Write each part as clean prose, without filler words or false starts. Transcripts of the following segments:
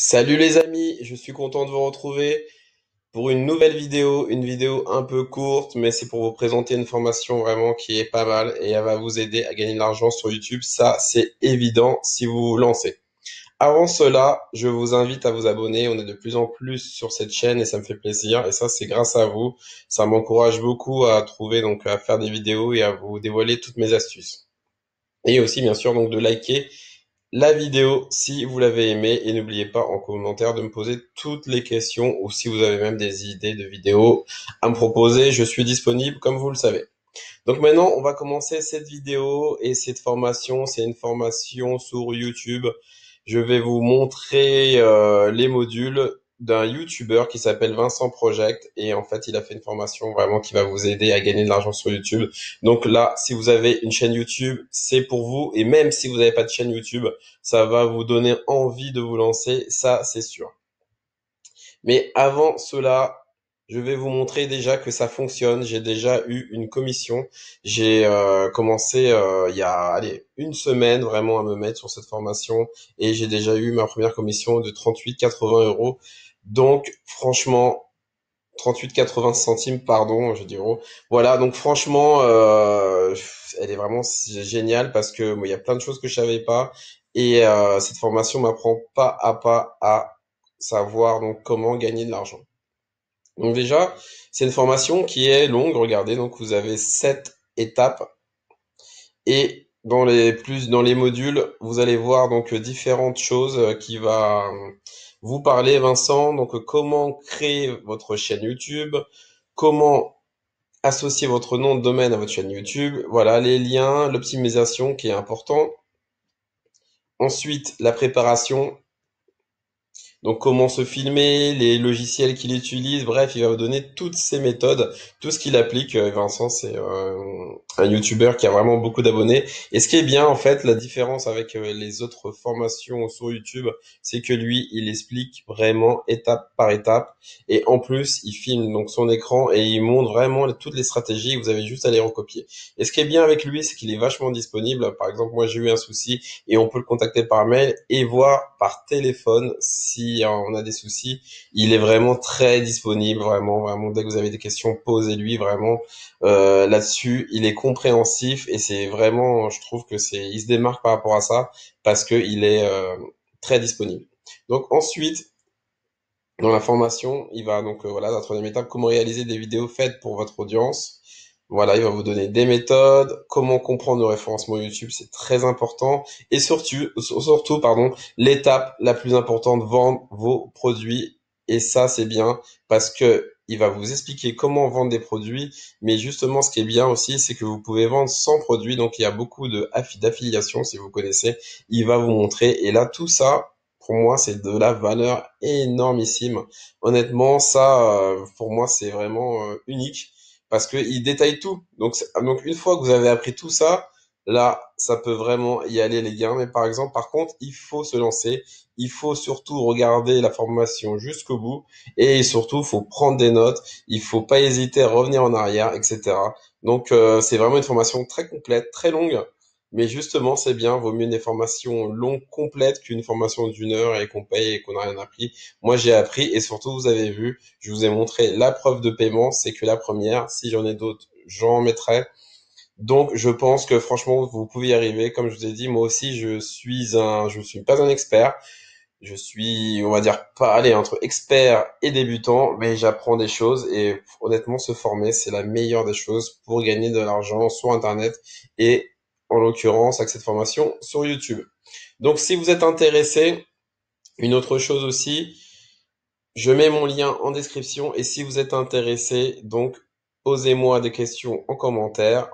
Salut les amis, je suis content de vous retrouver pour une nouvelle vidéo, une vidéo un peu courte, mais c'est pour vous présenter une formation vraiment qui est pas mal et elle va vous aider à gagner de l'argent sur YouTube. Ça, c'est évident si vous vous lancez. Avant cela, je vous invite à vous abonner. On est de plus en plus sur cette chaîne et ça me fait plaisir. Et ça, c'est grâce à vous. Ça m'encourage beaucoup à trouver, donc à faire des vidéos et à vous dévoiler toutes mes astuces. Et aussi, bien sûr, donc de liker la vidéo si vous l'avez aimée et n'oubliez pas en commentaire de me poser toutes les questions ou si vous avez même des idées de vidéos à me proposer, je suis disponible comme vous le savez. Donc maintenant, on va commencer cette vidéo et cette formation, c'est une formation sur YouTube. Je vais vous montrer les modules d'un YouTuber qui s'appelle Vincent Project et en fait, il a fait une formation vraiment qui va vous aider à gagner de l'argent sur YouTube. Donc là, si vous avez une chaîne YouTube, c'est pour vous et même si vous n'avez pas de chaîne YouTube, ça va vous donner envie de vous lancer, ça c'est sûr. Mais avant cela, je vais vous montrer déjà que ça fonctionne. J'ai déjà eu une commission. J'ai commencé il y a allez, une semaine vraiment à me mettre sur cette formation et j'ai déjà eu ma première commission de 38,80 €. Donc franchement, 38,80 centimes, pardon, je dis euros. Voilà, donc franchement, elle est vraiment géniale parce que moi, il y a plein de choses que je savais pas et cette formation m'apprend pas à savoir donc comment gagner de l'argent. Donc déjà, c'est une formation qui est longue, regardez, donc vous avez 7 étapes et dans les modules, vous allez voir donc différentes choses qui va vous parler, Vincent. Donc comment créer votre chaîne YouTube, comment associer votre nom de domaine à votre chaîne YouTube, voilà les liens, l'optimisation qui est important. Ensuite, la préparation, donc comment se filmer, les logiciels qu'il utilise, bref, il va vous donner toutes ces méthodes, tout ce qu'il applique. Vincent, c'est un YouTuber qui a vraiment beaucoup d'abonnés. Et ce qui est bien, en fait, la différence avec les autres formations sur YouTube, c'est que lui, il explique vraiment étape par étape. Et en plus, il filme donc son écran et il montre vraiment toutes les stratégies. Vous avez juste à les recopier. Et ce qui est bien avec lui, c'est qu'il est vachement disponible. Par exemple, moi, j'ai eu un souci et on peut le contacter par mail et voir par téléphone si on a des soucis. Il est vraiment très disponible, vraiment, vraiment. Dès que vous avez des questions, posez-lui vraiment là-dessus. Il est compréhensif et c'est vraiment, je trouve que il se démarque par rapport à ça parce que il est très disponible. Donc ensuite, dans la formation, il va donc voilà la troisième étape, comment réaliser des vidéos faites pour votre audience. Voilà, il va vous donner des méthodes, comment comprendre le référencement YouTube, c'est très important, et surtout, pardon, l'étape la plus importante, vendre vos produits. Et ça, c'est bien parce que il va vous expliquer comment vendre des produits, mais justement, ce qui est bien aussi, c'est que vous pouvez vendre sans produit. Donc, il y a beaucoup d'affiliation, si vous connaissez. Il va vous montrer, et là, tout ça, pour moi, c'est de la valeur énormissime. Honnêtement, ça, pour moi, c'est vraiment unique parce que il détaille tout. Donc une fois que vous avez appris tout ça, là, ça peut vraiment y aller les gars. Mais par exemple, par contre, il faut se lancer. Il faut surtout regarder la formation jusqu'au bout et surtout, il faut prendre des notes. Il faut pas hésiter à revenir en arrière, etc. Donc c'est vraiment une formation très complète, très longue. Mais justement, c'est bien, vaut mieux une formation longue, complète, qu'une formation d'une heure et qu'on paye et qu'on n'a rien appris. Moi, j'ai appris et surtout, vous avez vu, je vous ai montré la preuve de paiement, c'est que la première. Si j'en ai d'autres, j'en mettrai. Donc, je pense que franchement, vous pouvez y arriver. Comme je vous ai dit, moi aussi, je suis pas un expert. Je suis, on va dire, pas aller entre expert et débutant, mais j'apprends des choses et honnêtement, se former, c'est la meilleure des choses pour gagner de l'argent sur Internet et en l'occurrence avec cette formation sur YouTube. Donc, si vous êtes intéressé, une autre chose aussi, je mets mon lien en description et si vous êtes intéressé, donc posez-moi des questions en commentaire.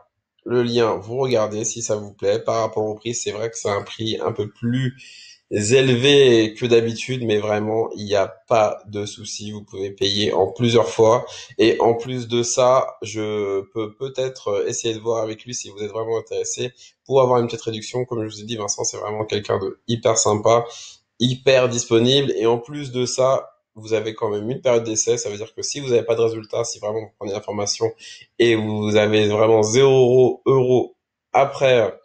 Le lien, vous regardez si ça vous plaît. Par rapport au prix, c'est vrai que c'est un prix un peu plus élevé que d'habitude, mais vraiment, il n'y a pas de souci. Vous pouvez payer en plusieurs fois. Et en plus de ça, je peux peut-être essayer de voir avec lui si vous êtes vraiment intéressé pour avoir une petite réduction. Comme je vous ai dit, Vincent, c'est vraiment quelqu'un de hyper sympa, hyper disponible. Et en plus de ça, vous avez quand même une période d'essai. Ça veut dire que si vous n'avez pas de résultat, si vraiment vous prenez l'information et vous avez vraiment 0 € après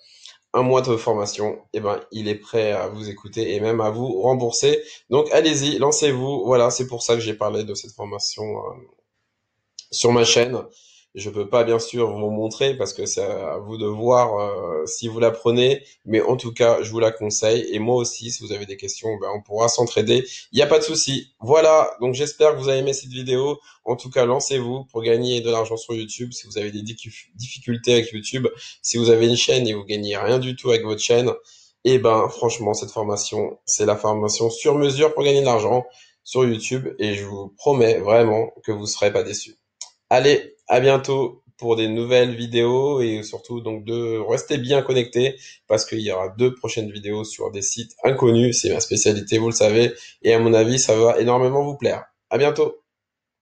un mois de formation, eh ben, il est prêt à vous écouter et même à vous rembourser. Donc allez-y, lancez-vous. Voilà, c'est pour ça que j'ai parlé de cette formation sur ma chaîne. Je peux pas bien sûr vous montrer parce que c'est à vous de voir si vous la prenez, mais en tout cas, je vous la conseille. Et moi aussi, si vous avez des questions, ben, on pourra s'entraider. Il n'y a pas de souci. Voilà, donc j'espère que vous avez aimé cette vidéo. En tout cas, lancez-vous pour gagner de l'argent sur YouTube. Si vous avez des difficultés avec YouTube, si vous avez une chaîne et vous gagnez rien du tout avec votre chaîne, et ben franchement, cette formation, c'est la formation sur mesure pour gagner de l'argent sur YouTube. Et je vous promets vraiment que vous ne serez pas déçus. Allez, à bientôt pour des nouvelles vidéos et surtout donc de rester bien connectés parce qu'il y aura 2 prochaines vidéos sur des sites inconnus. C'est ma spécialité, vous le savez, et à mon avis, ça va énormément vous plaire. À bientôt.